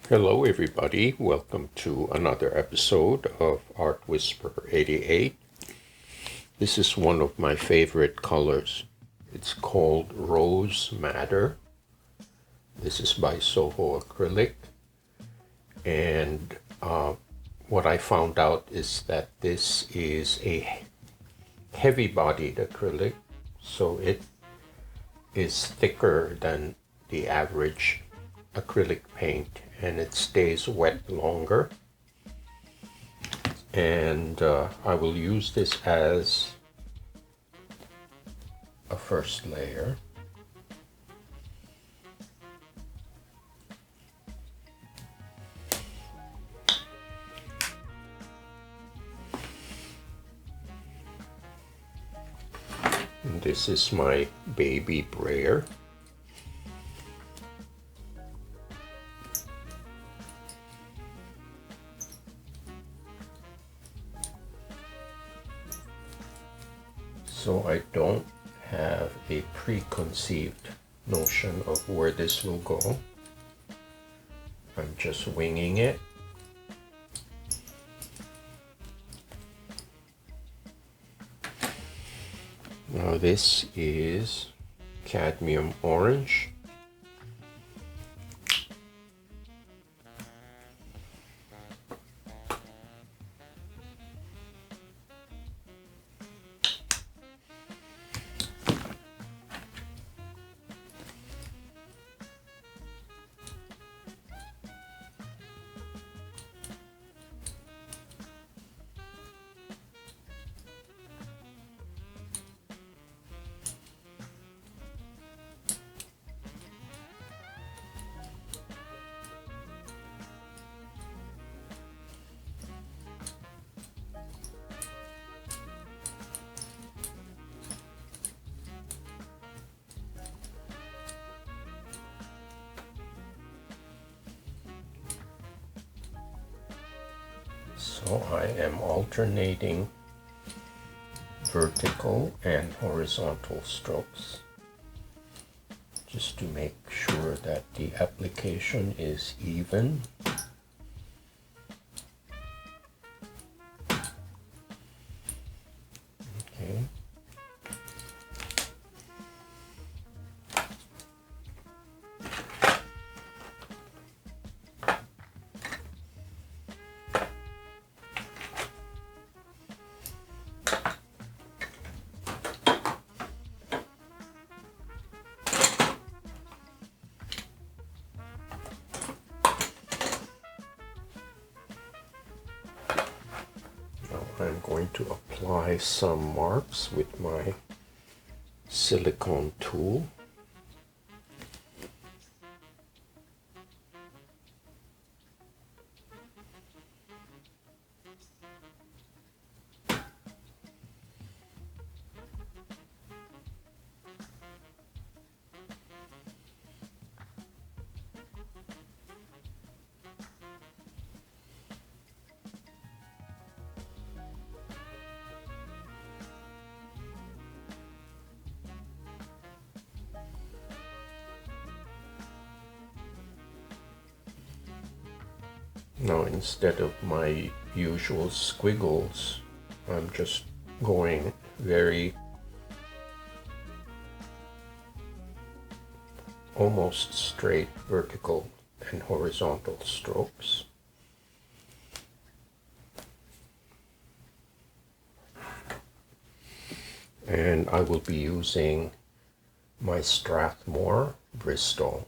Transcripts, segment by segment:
Hello everybody, welcome to another episode of Art Whisper 88. This is one of my favorite colors. It's called Rose Madder. This is by Soho Acrylic. And what I found out is that this is a heavy-bodied acrylic, so it is thicker than the average acrylic paint, and it stays wet longer. And I will use this as a first layer. And this is my baby brayer. So I don't have a preconceived notion of where this will go. I'm just winging it. Now this is cadmium orange. So I am alternating vertical and horizontal strokes just to make sure that the application is even. Okay. I'm going to apply some marks with my silicone tool. Now instead of my usual squiggles, I'm just going very almost straight vertical and horizontal strokes. And I will be using my Strathmore Bristol.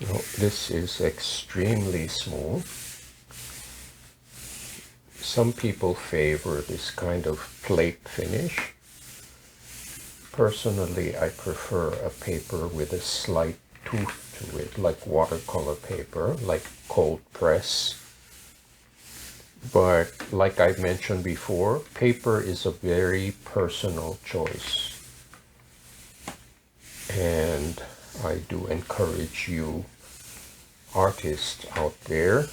Now, this is extremely smooth. Some people favor this kind of plate finish. Personally, I prefer a paper with a slight tooth to it, like watercolor paper, like cold press. But like I mentioned before, paper is a very personal choice. And I do encourage you, artists out there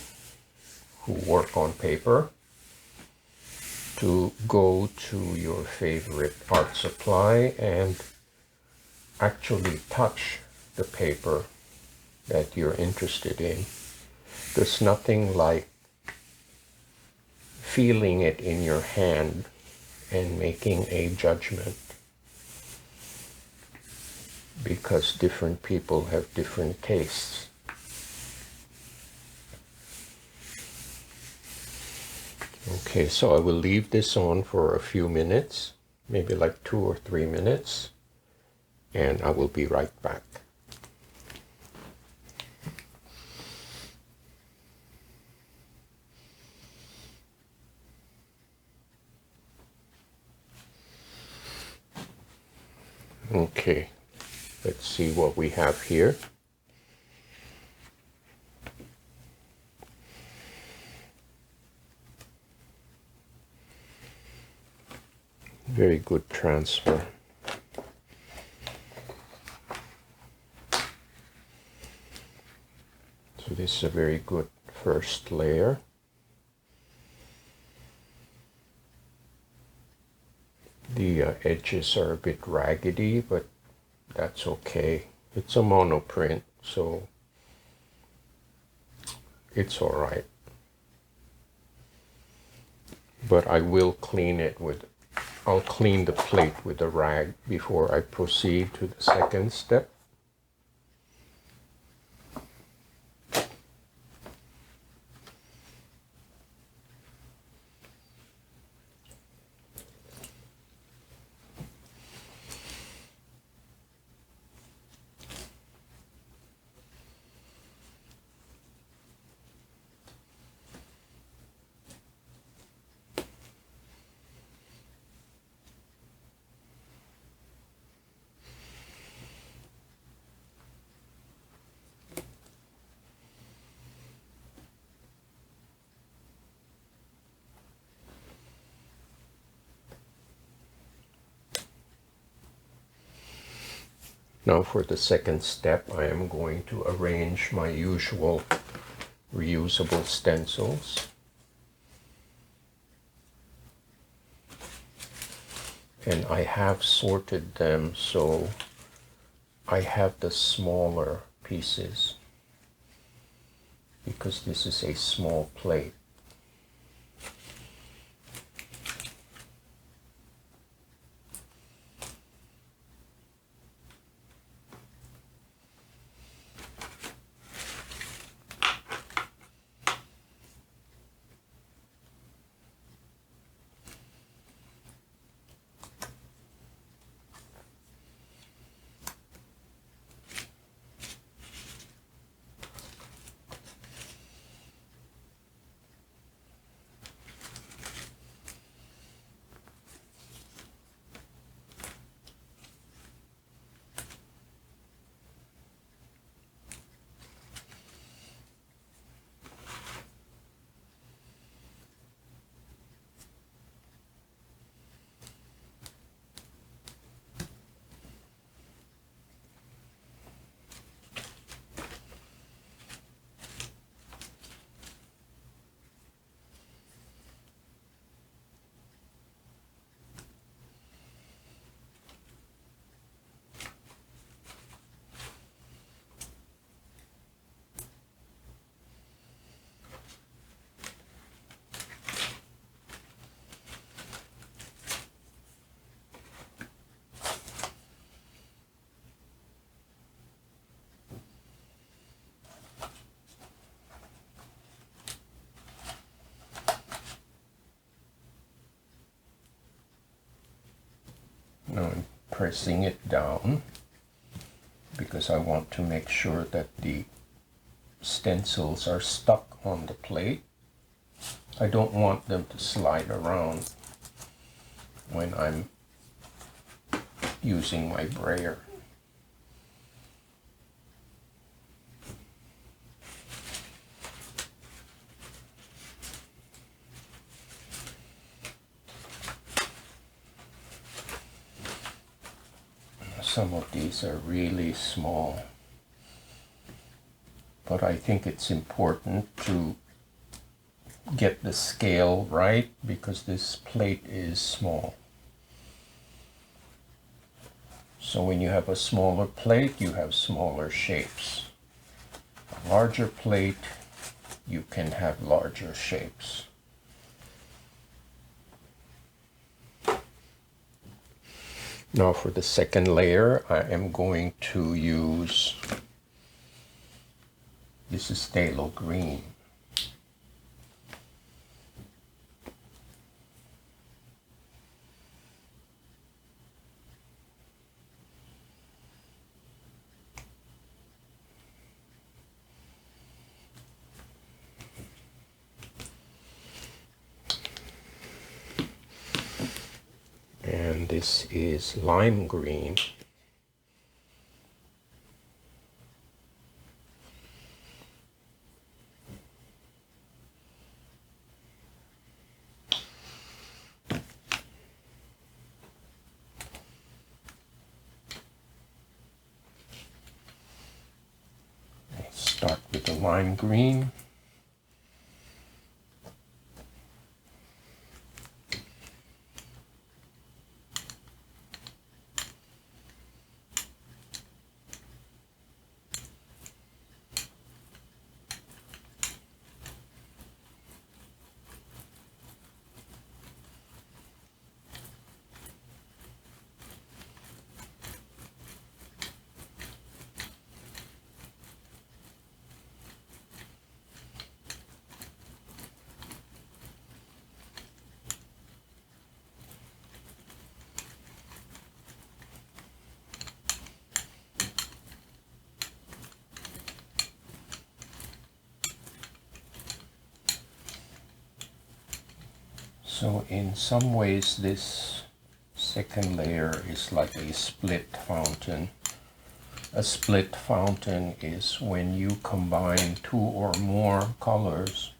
who work on paper, to go to your favorite art supply and actually touch the paper that you're interested in. There's nothing like feeling it in your hand and making a judgment, because different people have different tastes. Okay, so I will leave this on for a few minutes, maybe like 2 or 3 minutes, and I will be right back. Okay, let's see what we have here. Very good transfer. So this is a very good first layer. The edges are a bit raggedy, but that's okay. It's a monoprint, so it's all right. But I will clean it with, I'll clean the plate with a rag before I proceed to the second step. Now for the second step, I am going to arrange my usual reusable stencils. And I have sorted them so I have the smaller pieces, because this is a small plate. Now I'm pressing it down because I want to make sure that the stencils are stuck on the plate. I don't want them to slide around when I'm using my brayer. Some of these are really small, but I think it's important to get the scale right because this plate is small. So when you have a smaller plate, you have smaller shapes. A larger plate, you can have larger shapes. Now for the second layer, I am going to use, this is phthalo green. And this is lime green. Let's start with the lime green. So in some ways this second layer is like a split fountain. A split fountain is when you combine two or more colors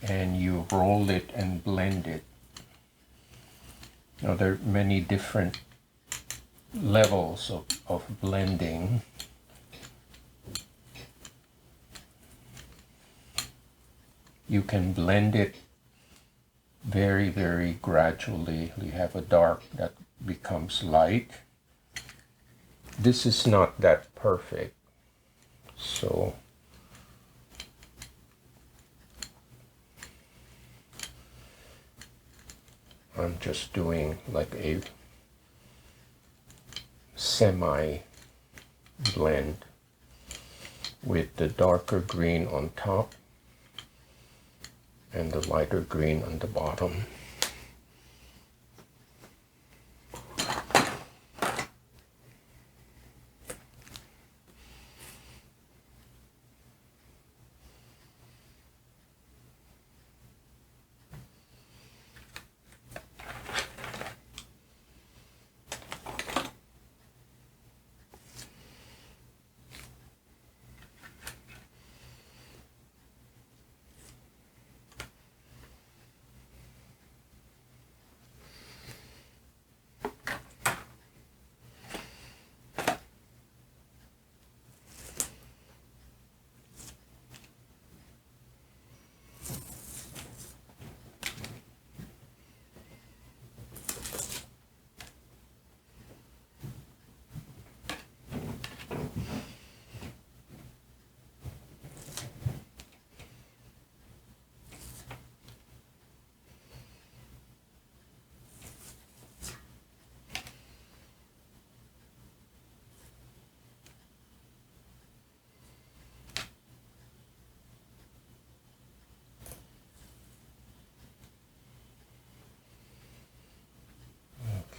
and you roll it and blend it. Now there are many different levels of blending. You can blend it very, very gradually. You have a dark that becomes light. This is not that perfect, so I'm just doing like a semi blend with the darker green on top and the lighter green on the bottom.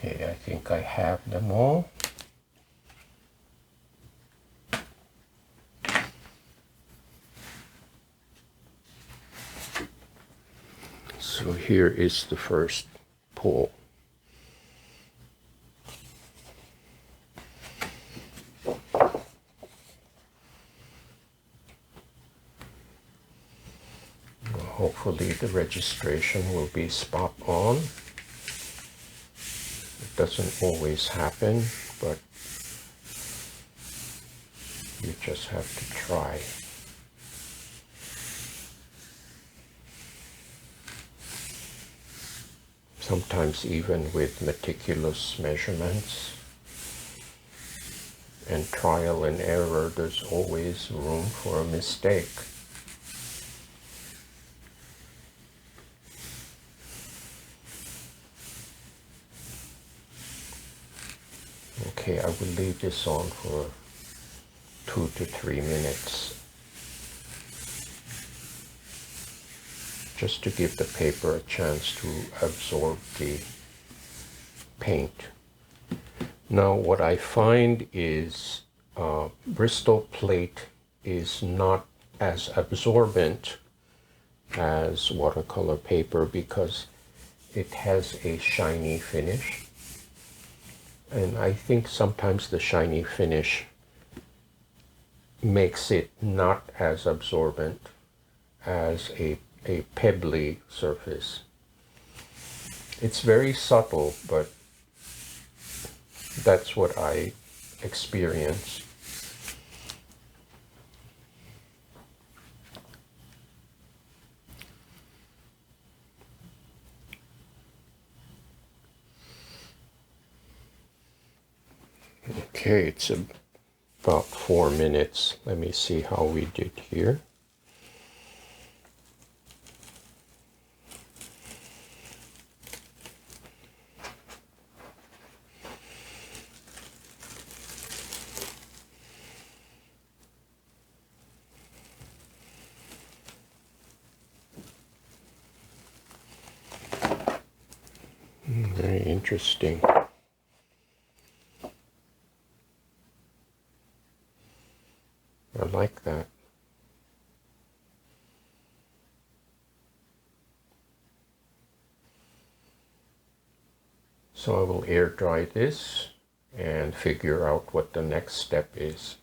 Okay, I think I have them all. So here is the first pull. hopefully the registration will be spot on. It doesn't always happen, but you just have to try. Sometimes even with meticulous measurements and trial and error, there's always room for a mistake. Okay, I will leave this on for 2 to 3 minutes, just to give the paper a chance to absorb the paint. Now what I find is Bristol plate is not as absorbent as watercolor paper because it has a shiny finish. And I think sometimes the shiny finish makes it not as absorbent as a pebbly surface. It's very subtle, but that's what I experience. Okay, it's about 4 minutes. Let me see how we did here. Very interesting. I like that. So I will air dry this and figure out what the next step is.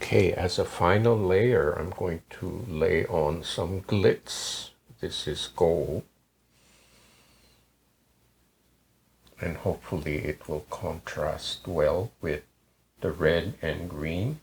Okay, as a final layer, I'm going to lay on some glitz. This is gold. And hopefully it will contrast well with the red and green.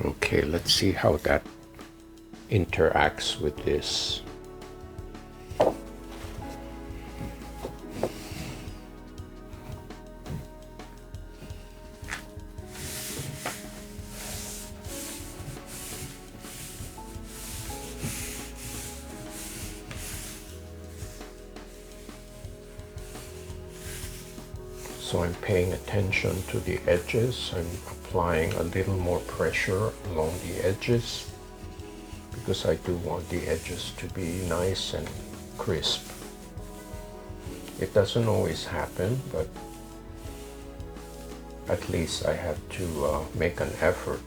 Okay, let's see how that interacts with this. So I'm paying attention to the edges. I'm applying a little more pressure along the edges because I do want the edges to be nice and crisp. It doesn't always happen, but at least I have to make an effort.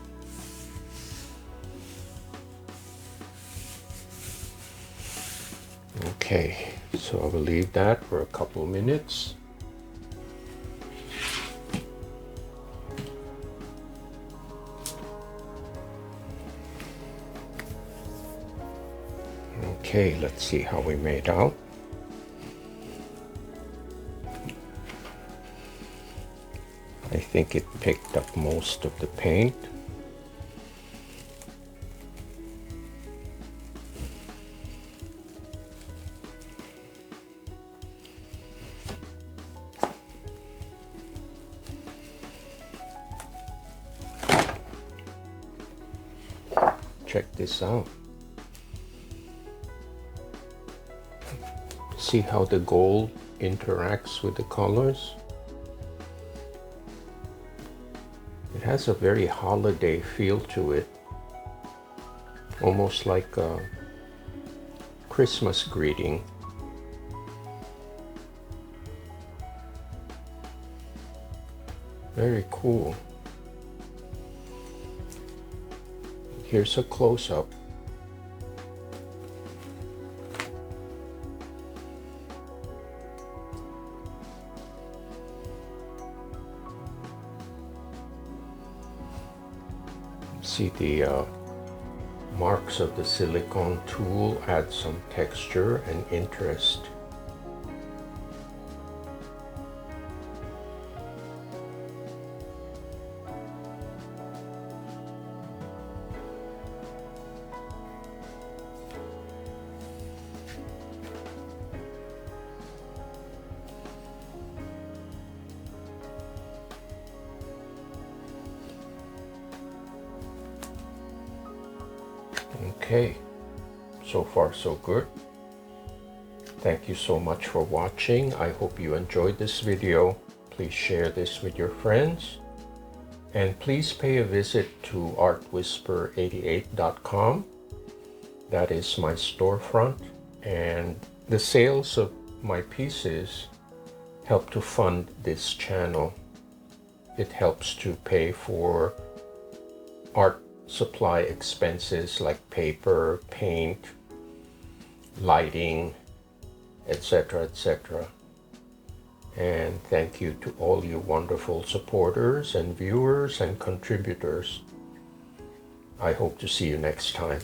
Okay, so I will leave that for a couple minutes. Okay, let's see how we made out. I think it picked up most of the paint. Check this out. See how the gold interacts with the colors? It has a very holiday feel to it, almost like a Christmas greeting. Very cool. Here's a close-up. See the marks of the silicone tool add some texture and interest. Okay, so far so good. Thank you so much for watching. I hope you enjoyed this video. Please share this with your friends. And please pay a visit to artwhisper88.com. That is my storefront. And the sales of my pieces help to fund this channel. It helps to pay for art supply expenses like paper, paint, lighting, etc., etc. And thank you to all you wonderful supporters and viewers and contributors. I hope to see you next time.